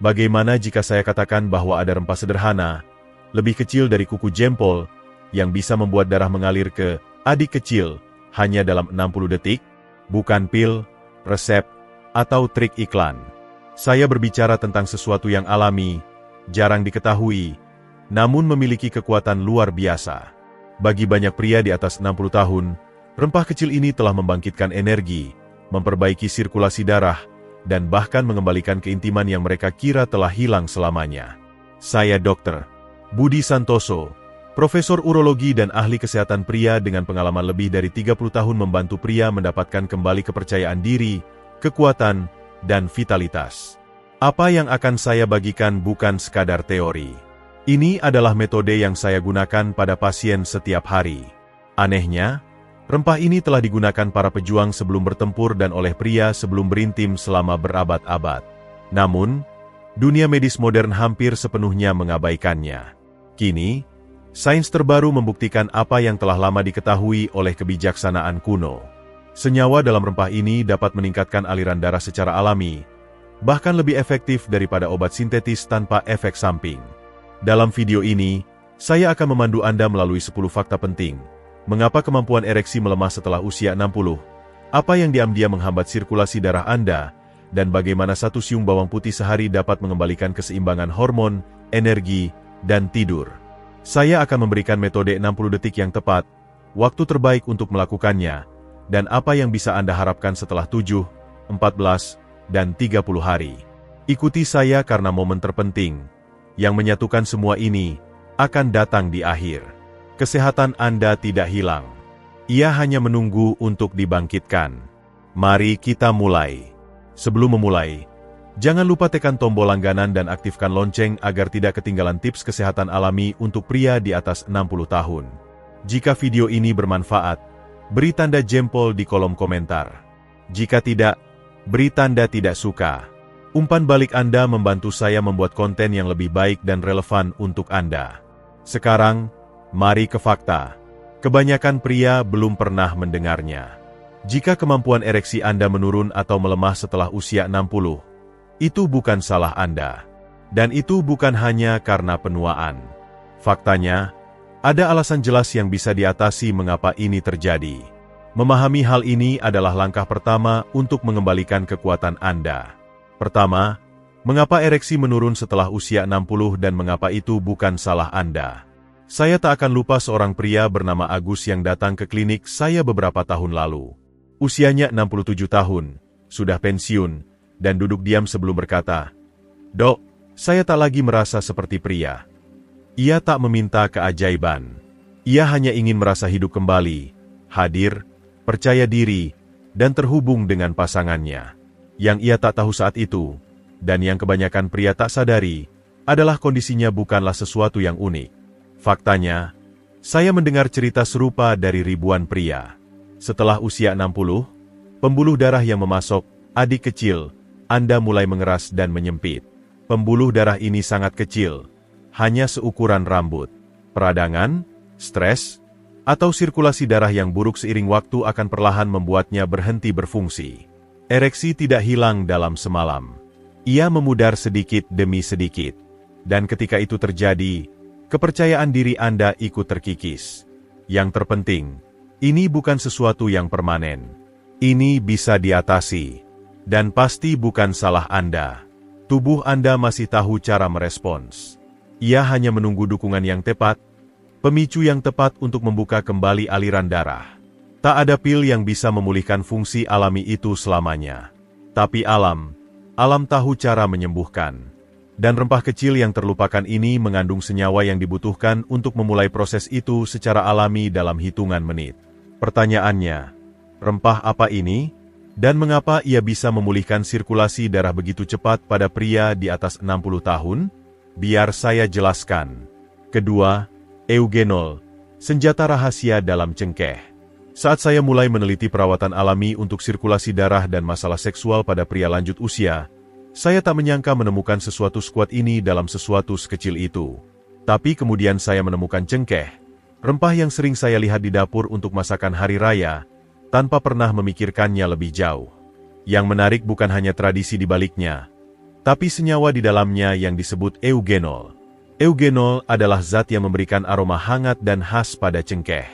Bagaimana jika saya katakan bahwa ada rempah sederhana, lebih kecil dari kuku jempol, yang bisa membuat darah mengalir ke adik kecil hanya dalam 60 detik? Bukan pil, resep, atau trik iklan. Saya berbicara tentang sesuatu yang alami, jarang diketahui, namun memiliki kekuatan luar biasa. Bagi banyak pria di atas 60 tahun, rempah kecil ini telah membangkitkan energi, memperbaiki sirkulasi darah, dan bahkan mengembalikan keintiman yang mereka kira telah hilang selamanya. Saya Dr. Budi Santoso, Profesor Urologi dan ahli kesehatan pria dengan pengalaman lebih dari 30 tahun membantu pria mendapatkan kembali kepercayaan diri, kekuatan, dan vitalitas. Apa yang akan saya bagikan bukan sekadar teori. Ini adalah metode yang saya gunakan pada pasien setiap hari. Anehnya, rempah ini telah digunakan para pejuang sebelum bertempur dan oleh pria sebelum berintim selama berabad-abad. Namun, dunia medis modern hampir sepenuhnya mengabaikannya. Kini, sains terbaru membuktikan apa yang telah lama diketahui oleh kebijaksanaan kuno. Senyawa dalam rempah ini dapat meningkatkan aliran darah secara alami, bahkan lebih efektif daripada obat sintetis tanpa efek samping. Dalam video ini, saya akan memandu Anda melalui 10 fakta penting. Mengapa kemampuan ereksi melemah setelah usia 60? Apa yang diam-diam menghambat sirkulasi darah Anda? Dan bagaimana satu siung bawang putih sehari dapat mengembalikan keseimbangan hormon, energi, dan tidur? Saya akan memberikan metode 60 detik yang tepat, waktu terbaik untuk melakukannya, dan apa yang bisa Anda harapkan setelah 7, 14, dan 30 hari. Ikuti saya karena momen terpenting yang menyatukan semua ini akan datang di akhir. Kesehatan Anda tidak hilang. Ia hanya menunggu untuk dibangkitkan. Mari kita mulai. Sebelum memulai, jangan lupa tekan tombol langganan dan aktifkan lonceng agar tidak ketinggalan tips kesehatan alami untuk pria di atas 60 tahun. Jika video ini bermanfaat, beri tanda jempol di kolom komentar. Jika tidak, beri tanda tidak suka. Umpan balik Anda membantu saya membuat konten yang lebih baik dan relevan untuk Anda. Sekarang, mari ke fakta. Kebanyakan pria belum pernah mendengarnya. Jika kemampuan ereksi Anda menurun atau melemah setelah usia 60, itu bukan salah Anda. Dan itu bukan hanya karena penuaan. Faktanya, ada alasan jelas yang bisa diatasi mengapa ini terjadi. Memahami hal ini adalah langkah pertama untuk mengembalikan kekuatan Anda. Pertama, mengapa ereksi menurun setelah usia 60 dan mengapa itu bukan salah Anda? Saya tak akan lupa seorang pria bernama Agus yang datang ke klinik saya beberapa tahun lalu. Usianya 67 tahun, sudah pensiun, dan duduk diam sebelum berkata, "Dok, saya tak lagi merasa seperti pria." Ia tak meminta keajaiban. Ia hanya ingin merasa hidup kembali, hadir, percaya diri, dan terhubung dengan pasangannya. Yang ia tak tahu saat itu, dan yang kebanyakan pria tak sadari, adalah kondisinya bukanlah sesuatu yang unik. Faktanya, saya mendengar cerita serupa dari ribuan pria. Setelah usia 60, pembuluh darah yang memasok adik kecil Anda mulai mengeras dan menyempit. Pembuluh darah ini sangat kecil, hanya seukuran rambut. Peradangan, stres, atau sirkulasi darah yang buruk seiring waktu akan perlahan membuatnya berhenti berfungsi. Ereksi tidak hilang dalam semalam. Ia memudar sedikit demi sedikit. Dan ketika itu terjadi, kepercayaan diri Anda ikut terkikis. Yang terpenting, ini bukan sesuatu yang permanen. Ini bisa diatasi. Dan pasti bukan salah Anda. Tubuh Anda masih tahu cara merespons. Ia hanya menunggu dukungan yang tepat, pemicu yang tepat untuk membuka kembali aliran darah. Tak ada pil yang bisa memulihkan fungsi alami itu selamanya. Tapi alam tahu cara menyembuhkan. Dan rempah kecil yang terlupakan ini mengandung senyawa yang dibutuhkan untuk memulai proses itu secara alami dalam hitungan menit. Pertanyaannya, rempah apa ini? Dan mengapa ia bisa memulihkan sirkulasi darah begitu cepat pada pria di atas 60 tahun? Biar saya jelaskan. Kedua, eugenol, senjata rahasia dalam cengkeh. Saat saya mulai meneliti perawatan alami untuk sirkulasi darah dan masalah seksual pada pria lanjut usia, saya tak menyangka menemukan sesuatu sekuat ini dalam sesuatu sekecil itu. Tapi kemudian saya menemukan cengkeh, rempah yang sering saya lihat di dapur untuk masakan hari raya, tanpa pernah memikirkannya lebih jauh. Yang menarik bukan hanya tradisi di baliknya, tapi senyawa di dalamnya yang disebut eugenol. Eugenol adalah zat yang memberikan aroma hangat dan khas pada cengkeh.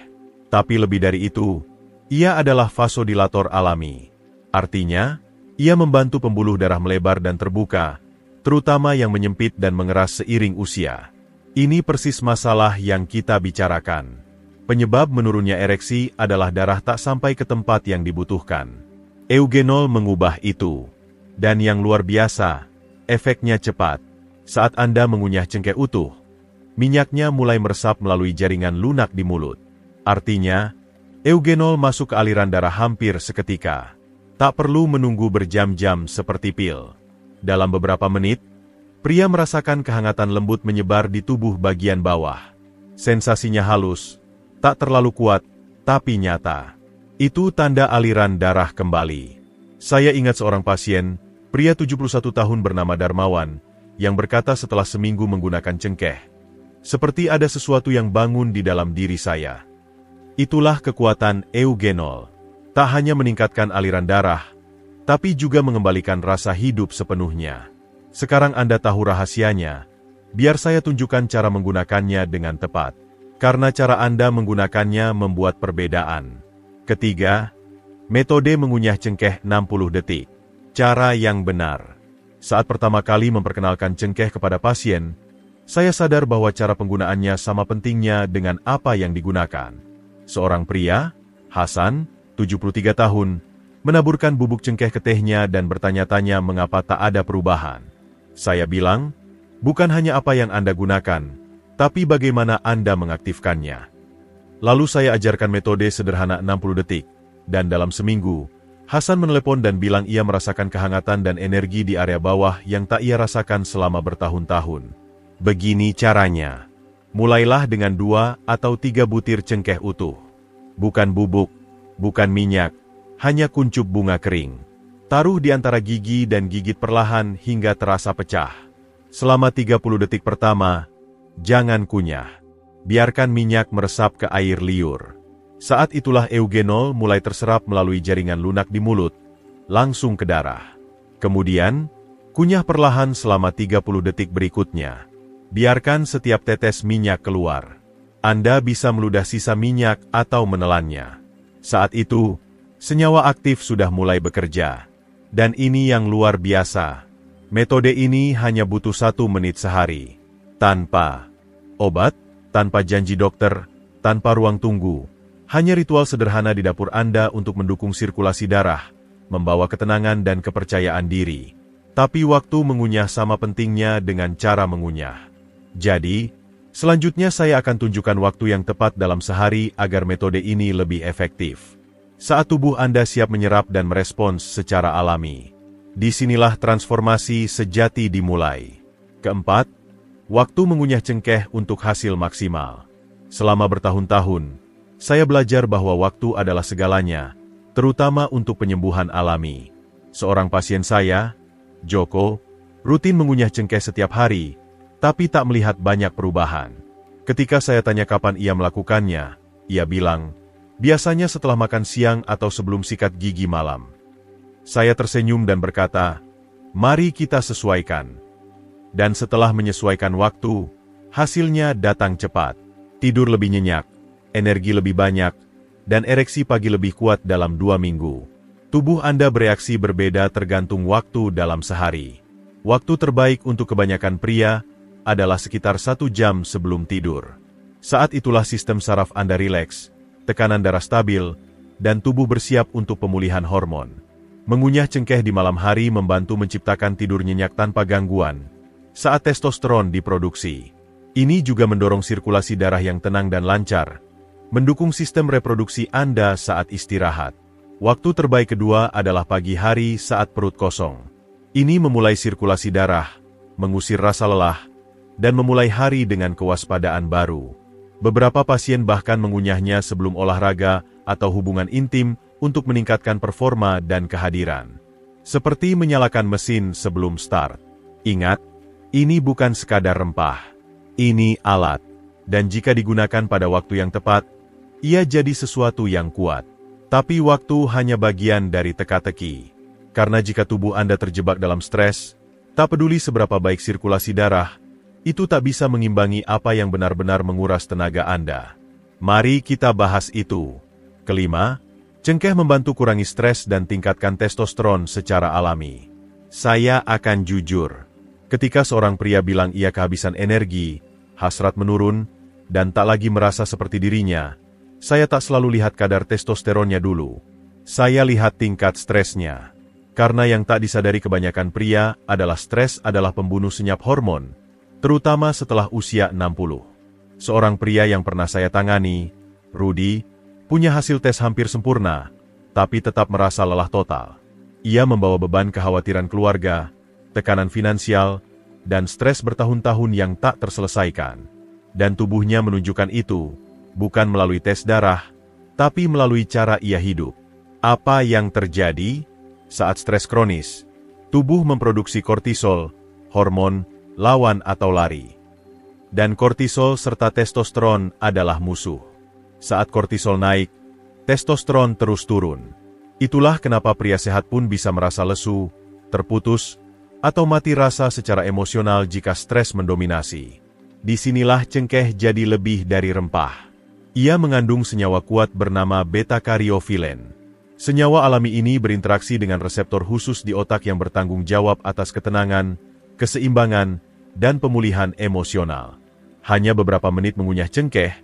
Tapi lebih dari itu, ia adalah vasodilator alami. Artinya, ia membantu pembuluh darah melebar dan terbuka, terutama yang menyempit dan mengeras seiring usia. Ini persis masalah yang kita bicarakan. Penyebab menurunnya ereksi adalah darah tak sampai ke tempat yang dibutuhkan. Eugenol mengubah itu. Dan yang luar biasa, efeknya cepat. Saat Anda mengunyah cengkeh utuh, minyaknya mulai meresap melalui jaringan lunak di mulut. Artinya, eugenol masuk ke aliran darah hampir seketika. Tak perlu menunggu berjam-jam seperti pil. Dalam beberapa menit, pria merasakan kehangatan lembut menyebar di tubuh bagian bawah. Sensasinya halus, tak terlalu kuat, tapi nyata. Itu tanda aliran darah kembali. Saya ingat seorang pasien, pria 71 tahun bernama Darmawan, yang berkata setelah seminggu menggunakan cengkeh, "Seperti ada sesuatu yang bangun di dalam diri saya." Itulah kekuatan eugenol. Tak hanya meningkatkan aliran darah, tapi juga mengembalikan rasa hidup sepenuhnya. Sekarang Anda tahu rahasianya. Biar saya tunjukkan cara menggunakannya dengan tepat. Karena cara Anda menggunakannya membuat perbedaan. Ketiga, metode mengunyah cengkeh 60 detik. Cara yang benar. Saat pertama kali memperkenalkan cengkeh kepada pasien, saya sadar bahwa cara penggunaannya sama pentingnya dengan apa yang digunakan. Seorang pria, Hasan, 73 tahun, menaburkan bubuk cengkeh ke tehnya dan bertanya-tanya mengapa tak ada perubahan. Saya bilang, bukan hanya apa yang Anda gunakan, tapi bagaimana Anda mengaktifkannya. Lalu saya ajarkan metode sederhana 60 detik, dan dalam seminggu, Hasan menelepon dan bilang ia merasakan kehangatan dan energi di area bawah yang tak ia rasakan selama bertahun-tahun. Begini caranya. Mulailah dengan 2 atau 3 butir cengkeh utuh. Bukan bubuk, bukan minyak, hanya kuncup bunga kering. Taruh di antara gigi dan gigit perlahan hingga terasa pecah. Selama 30 detik pertama, jangan kunyah. Biarkan minyak meresap ke air liur. Saat itulah eugenol mulai terserap melalui jaringan lunak di mulut, langsung ke darah. Kemudian, kunyah perlahan selama 30 detik berikutnya. Biarkan setiap tetes minyak keluar. Anda bisa meludah sisa minyak atau menelannya. Saat itu, senyawa aktif sudah mulai bekerja. Dan ini yang luar biasa. Metode ini hanya butuh 1 menit sehari. Tanpa obat, tanpa janji dokter, tanpa ruang tunggu. Hanya ritual sederhana di dapur Anda untuk mendukung sirkulasi darah, membawa ketenangan dan kepercayaan diri. Tapi waktu mengunyah sama pentingnya dengan cara mengunyah. Jadi, selanjutnya saya akan tunjukkan waktu yang tepat dalam sehari agar metode ini lebih efektif. Saat tubuh Anda siap menyerap dan merespons secara alami. Disinilah transformasi sejati dimulai. Keempat, waktu mengunyah cengkeh untuk hasil maksimal. Selama bertahun-tahun, saya belajar bahwa waktu adalah segalanya, terutama untuk penyembuhan alami. Seorang pasien saya, Joko, rutin mengunyah cengkeh setiap hari, tapi tak melihat banyak perubahan. Ketika saya tanya kapan ia melakukannya, ia bilang, biasanya setelah makan siang atau sebelum sikat gigi malam. Saya tersenyum dan berkata, mari kita sesuaikan. Dan setelah menyesuaikan waktu, hasilnya datang cepat. Tidur lebih nyenyak, energi lebih banyak, dan ereksi pagi lebih kuat dalam 2 minggu. Tubuh Anda bereaksi berbeda tergantung waktu dalam sehari. Waktu terbaik untuk kebanyakan pria adalah sekitar 1 jam sebelum tidur. Saat itulah sistem saraf Anda rileks, tekanan darah stabil, dan tubuh bersiap untuk pemulihan hormon. Mengunyah cengkeh di malam hari membantu menciptakan tidur nyenyak tanpa gangguan saat testosteron diproduksi. Ini juga mendorong sirkulasi darah yang tenang dan lancar, mendukung sistem reproduksi Anda saat istirahat. Waktu terbaik kedua adalah pagi hari saat perut kosong. Ini memulai sirkulasi darah, mengusir rasa lelah, dan memulai hari dengan kewaspadaan baru. Beberapa pasien bahkan mengunyahnya sebelum olahraga atau hubungan intim untuk meningkatkan performa dan kehadiran. Seperti menyalakan mesin sebelum start. Ingat, ini bukan sekadar rempah. Ini alat. Dan jika digunakan pada waktu yang tepat, ia jadi sesuatu yang kuat. Tapi waktu hanya bagian dari teka-teki. Karena jika tubuh Anda terjebak dalam stres, Tak peduli seberapa baik sirkulasi darah, itu tak bisa mengimbangi apa yang benar-benar menguras tenaga Anda. Mari kita bahas itu. Kelima, cengkeh membantu kurangi stres dan tingkatkan testosteron secara alami. Saya akan jujur. Ketika seorang pria bilang ia kehabisan energi, hasrat menurun, dan tak lagi merasa seperti dirinya, saya tak selalu lihat kadar testosteronnya dulu. Saya lihat tingkat stresnya. Karena yang tak disadari kebanyakan pria adalah stres adalah pembunuh senyap hormon, terutama setelah usia 60. Seorang pria yang pernah saya tangani, Rudy, punya hasil tes hampir sempurna, tapi tetap merasa lelah total. Ia membawa beban kekhawatiran keluarga, tekanan finansial, dan stres bertahun-tahun yang tak terselesaikan. Dan tubuhnya menunjukkan itu, bukan melalui tes darah, tapi melalui cara ia hidup. Apa yang terjadi? Saat stres kronis, tubuh memproduksi kortisol, hormon lawan atau lari. Dan kortisol serta testosteron adalah musuh. Saat kortisol naik, testosteron terus turun. Itulah kenapa pria sehat pun bisa merasa lesu, terputus, atau mati rasa secara emosional jika stres mendominasi. Disinilah cengkeh jadi lebih dari rempah. Ia mengandung senyawa kuat bernama beta-karyofilen. Senyawa alami ini berinteraksi dengan reseptor khusus di otak yang bertanggung jawab atas ketenangan, keseimbangan, dan pemulihan emosional. Hanya beberapa menit mengunyah cengkeh,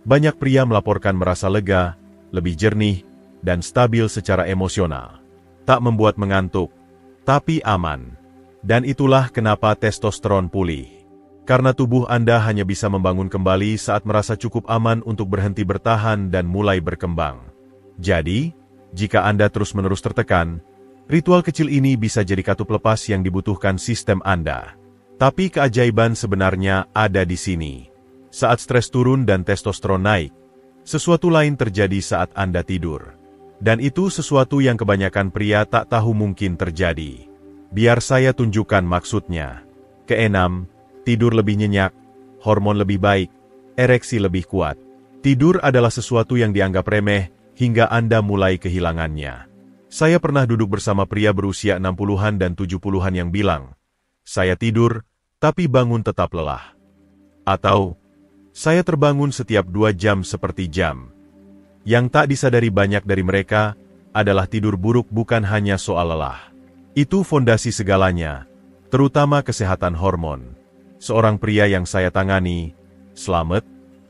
banyak pria melaporkan merasa lega, lebih jernih, dan stabil secara emosional. Tak membuat mengantuk, tapi aman. Dan itulah kenapa testosteron pulih. Karena tubuh Anda hanya bisa membangun kembali saat merasa cukup aman untuk berhenti bertahan dan mulai berkembang. Jadi, jika Anda terus-menerus tertekan, ritual kecil ini bisa jadi katup lepas yang dibutuhkan sistem Anda. Tapi keajaiban sebenarnya ada di sini. Saat stres turun dan testosteron naik, sesuatu lain terjadi saat Anda tidur. Dan itu sesuatu yang kebanyakan pria tak tahu mungkin terjadi. Biar saya tunjukkan maksudnya. Keenam, tidur lebih nyenyak, hormon lebih baik, ereksi lebih kuat. Tidur adalah sesuatu yang dianggap remeh, hingga Anda mulai kehilangannya. Saya pernah duduk bersama pria berusia 60-an dan 70-an yang bilang, "Saya tidur, tapi bangun tetap lelah." Atau, "Saya terbangun setiap 2 jam seperti jam." Yang tak disadari banyak dari mereka adalah tidur buruk bukan hanya soal lelah. Itu fondasi segalanya, terutama kesehatan hormon. Seorang pria yang saya tangani, Slamet,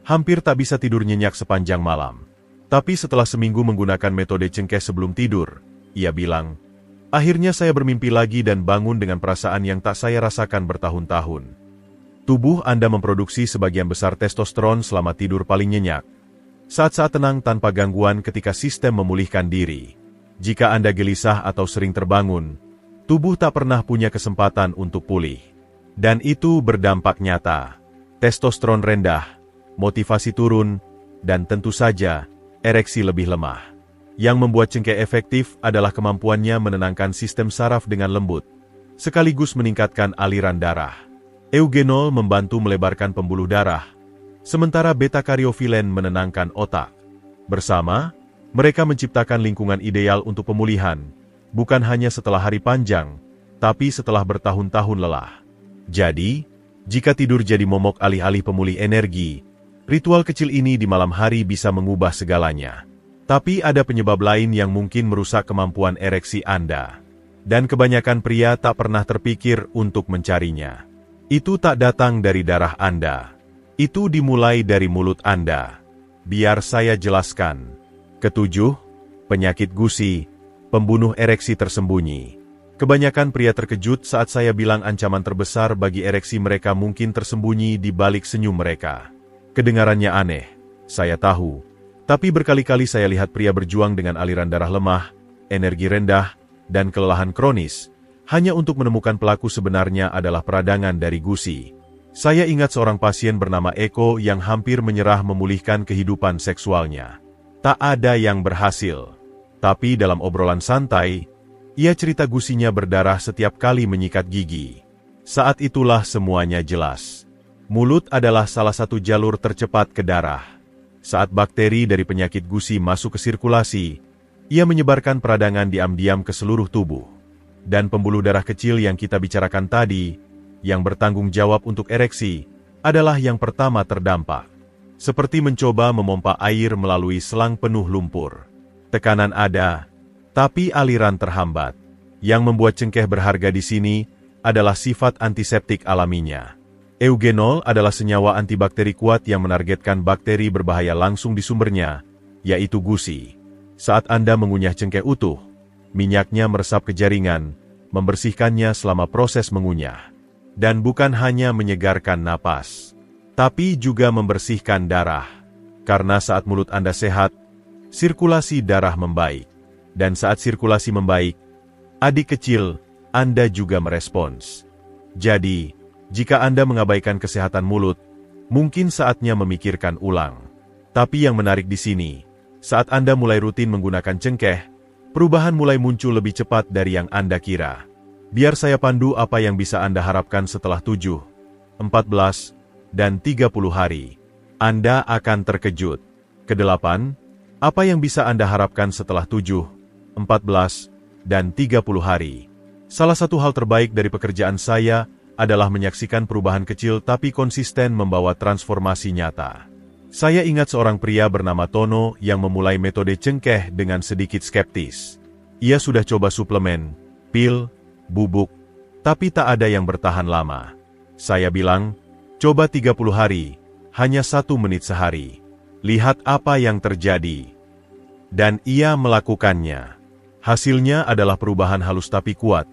hampir tak bisa tidur nyenyak sepanjang malam. Tapi setelah seminggu menggunakan metode cengkeh sebelum tidur, ia bilang, "Akhirnya saya bermimpi lagi dan bangun dengan perasaan yang tak saya rasakan bertahun-tahun." Tubuh Anda memproduksi sebagian besar testosteron selama tidur paling nyenyak. Saat-saat tenang tanpa gangguan ketika sistem memulihkan diri. Jika Anda gelisah atau sering terbangun, tubuh tak pernah punya kesempatan untuk pulih. Dan itu berdampak nyata. Testosteron rendah, motivasi turun, dan tentu saja, ereksi lebih lemah. Yang membuat cengkeh efektif adalah kemampuannya menenangkan sistem saraf dengan lembut, sekaligus meningkatkan aliran darah. Eugenol membantu melebarkan pembuluh darah, sementara beta-karyofilen menenangkan otak. Bersama, mereka menciptakan lingkungan ideal untuk pemulihan, bukan hanya setelah hari panjang, tapi setelah bertahun-tahun lelah. Jadi, jika tidur jadi momok alih-alih pemulih energi, ritual kecil ini di malam hari bisa mengubah segalanya. Tapi ada penyebab lain yang mungkin merusak kemampuan ereksi Anda. Dan kebanyakan pria tak pernah terpikir untuk mencarinya. Itu tak datang dari darah Anda. Itu dimulai dari mulut Anda. Biar saya jelaskan. Ketujuh, penyakit gusi, pembunuh ereksi tersembunyi. Kebanyakan pria terkejut saat saya bilang ancaman terbesar bagi ereksi mereka mungkin tersembunyi di balik senyum mereka. Kedengarannya aneh, saya tahu. Tapi berkali-kali saya lihat pria berjuang dengan aliran darah lemah, energi rendah, dan kelelahan kronis, hanya untuk menemukan pelaku sebenarnya adalah peradangan dari gusi. Saya ingat seorang pasien bernama Eko yang hampir menyerah memulihkan kehidupan seksualnya. Tak ada yang berhasil. Tapi dalam obrolan santai, ia cerita gusinya berdarah setiap kali menyikat gigi. Saat itulah semuanya jelas. Mulut adalah salah satu jalur tercepat ke darah. Saat bakteri dari penyakit gusi masuk ke sirkulasi, ia menyebarkan peradangan diam-diam ke seluruh tubuh. Dan pembuluh darah kecil yang kita bicarakan tadi, yang bertanggung jawab untuk ereksi, adalah yang pertama terdampak. Seperti mencoba memompa air melalui selang penuh lumpur. Tekanan ada, tapi aliran terhambat. Yang membuat cengkeh berharga di sini adalah sifat antiseptik alaminya. Eugenol adalah senyawa antibakteri kuat yang menargetkan bakteri berbahaya langsung di sumbernya, yaitu gusi. Saat Anda mengunyah cengkeh utuh, minyaknya meresap ke jaringan, membersihkannya selama proses mengunyah. Dan bukan hanya menyegarkan napas, tapi juga membersihkan darah. Karena saat mulut Anda sehat, sirkulasi darah membaik. Dan saat sirkulasi membaik, adik kecil, Anda juga merespons. Jadi, jika Anda mengabaikan kesehatan mulut, mungkin saatnya memikirkan ulang. Tapi yang menarik di sini, saat Anda mulai rutin menggunakan cengkeh, perubahan mulai muncul lebih cepat dari yang Anda kira. Biar saya pandu apa yang bisa Anda harapkan setelah 7, 14, dan 30 hari. Anda akan terkejut. Kedelapan, apa yang bisa Anda harapkan setelah 7, 14, dan 30 hari. Salah satu hal terbaik dari pekerjaan saya adalah menyaksikan perubahan kecil tapi konsisten membawa transformasi nyata. Saya ingat seorang pria bernama Tono yang memulai metode cengkeh dengan sedikit skeptis. Ia sudah coba suplemen, pil, bubuk, tapi tak ada yang bertahan lama. Saya bilang, coba 30 hari, hanya 1 menit sehari. Lihat apa yang terjadi. Dan ia melakukannya. Hasilnya adalah perubahan halus tapi kuat,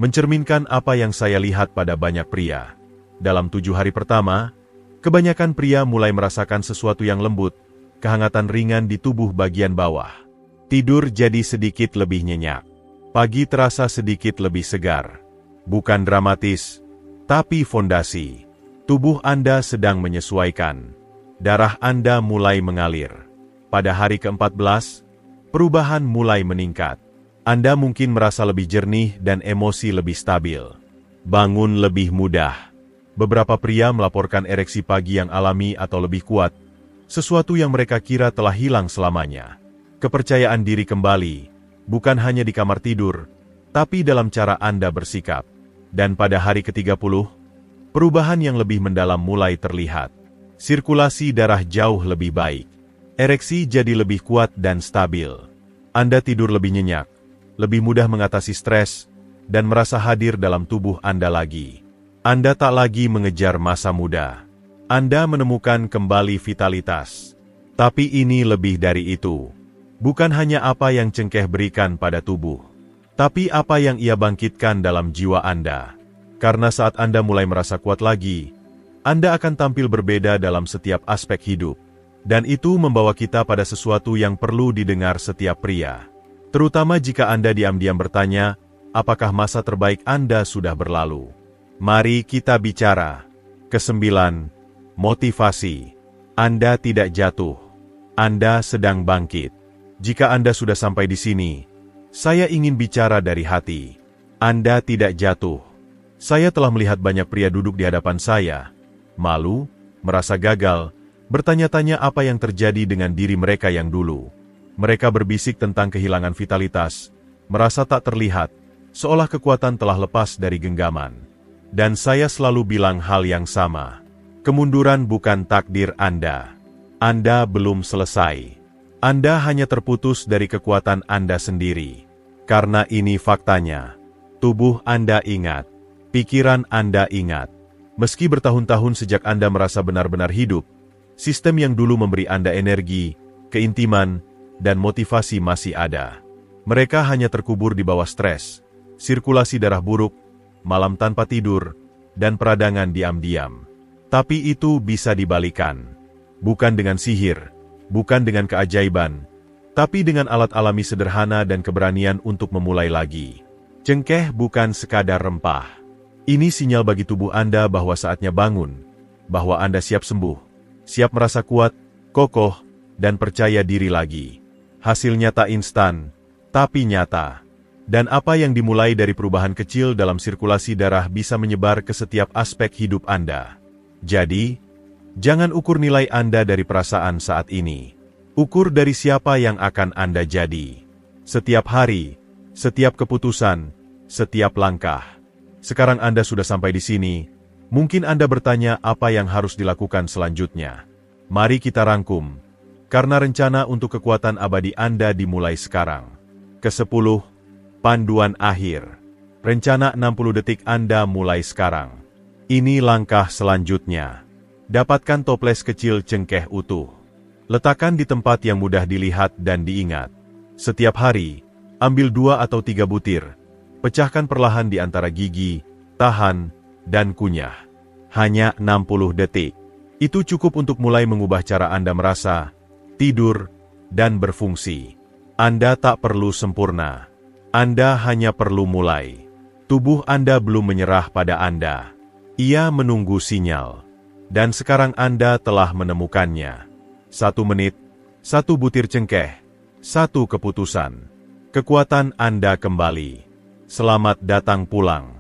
mencerminkan apa yang saya lihat pada banyak pria. Dalam 7 hari pertama, kebanyakan pria mulai merasakan sesuatu yang lembut, kehangatan ringan di tubuh bagian bawah. Tidur jadi sedikit lebih nyenyak. Pagi terasa sedikit lebih segar. Bukan dramatis, tapi fondasi. Tubuh Anda sedang menyesuaikan. Darah Anda mulai mengalir. Pada hari ke-14, perubahan mulai meningkat. Anda mungkin merasa lebih jernih dan emosi lebih stabil. Bangun lebih mudah. Beberapa pria melaporkan ereksi pagi yang alami atau lebih kuat, sesuatu yang mereka kira telah hilang selamanya. Kepercayaan diri kembali, bukan hanya di kamar tidur, tapi dalam cara Anda bersikap. Dan pada hari ke-30, perubahan yang lebih mendalam mulai terlihat. Sirkulasi darah jauh lebih baik. Ereksi jadi lebih kuat dan stabil. Anda tidur lebih nyenyak, lebih mudah mengatasi stres, dan merasa hadir dalam tubuh Anda lagi. Anda tak lagi mengejar masa muda. Anda menemukan kembali vitalitas. Tapi ini lebih dari itu. Bukan hanya apa yang cengkeh berikan pada tubuh, tapi apa yang ia bangkitkan dalam jiwa Anda. Karena saat Anda mulai merasa kuat lagi, Anda akan tampil berbeda dalam setiap aspek hidup. Dan itu membawa kita pada sesuatu yang perlu didengar setiap pria. Terutama jika Anda diam-diam bertanya, apakah masa terbaik Anda sudah berlalu? Mari kita bicara. Ke-9, motivasi. Anda tidak jatuh. Anda sedang bangkit. Jika Anda sudah sampai di sini, saya ingin bicara dari hati. Anda tidak jatuh. Saya telah melihat banyak pria duduk di hadapan saya, malu, merasa gagal, bertanya-tanya apa yang terjadi dengan diri mereka yang dulu. Mereka berbisik tentang kehilangan vitalitas, merasa tak terlihat, seolah kekuatan telah lepas dari genggaman. Dan saya selalu bilang hal yang sama. Kemunduran bukan takdir Anda. Anda belum selesai. Anda hanya terputus dari kekuatan Anda sendiri. Karena ini faktanya. Tubuh Anda ingat. Pikiran Anda ingat. Meski bertahun-tahun sejak Anda merasa benar-benar hidup, sistem yang dulu memberi Anda energi, keintiman, dan motivasi masih ada. Mereka hanya terkubur di bawah stres, sirkulasi darah buruk, malam tanpa tidur, dan peradangan diam-diam. Tapi itu bisa dibalikan. Bukan dengan sihir, bukan dengan keajaiban, tapi dengan alat alami sederhana dan keberanian untuk memulai lagi. Cengkeh bukan sekadar rempah. Ini sinyal bagi tubuh Anda bahwa saatnya bangun, bahwa Anda siap sembuh, siap merasa kuat, kokoh, dan percaya diri lagi. Hasilnya tak instan, tapi nyata. Dan apa yang dimulai dari perubahan kecil dalam sirkulasi darah bisa menyebar ke setiap aspek hidup Anda. Jadi, jangan ukur nilai Anda dari perasaan saat ini. Ukur dari siapa yang akan Anda jadi. Setiap hari, setiap keputusan, setiap langkah. Sekarang Anda sudah sampai di sini. Mungkin Anda bertanya apa yang harus dilakukan selanjutnya. Mari kita rangkum, karena rencana untuk kekuatan abadi Anda dimulai sekarang. Ke-10, panduan akhir. Rencana 60 detik Anda mulai sekarang. Ini langkah selanjutnya. Dapatkan toples kecil cengkeh utuh. Letakkan di tempat yang mudah dilihat dan diingat. Setiap hari, ambil 2 atau 3 butir. Pecahkan perlahan di antara gigi, tahan, dan kunyah. Hanya 60 detik. Itu cukup untuk mulai mengubah cara Anda merasa, tidur, dan berfungsi. Anda tak perlu sempurna. Anda hanya perlu mulai. Tubuh Anda belum menyerah pada Anda. Ia menunggu sinyal. Dan sekarang Anda telah menemukannya. 1 menit, 1 butir cengkeh, 1 keputusan. Kekuatan Anda kembali. Selamat datang pulang.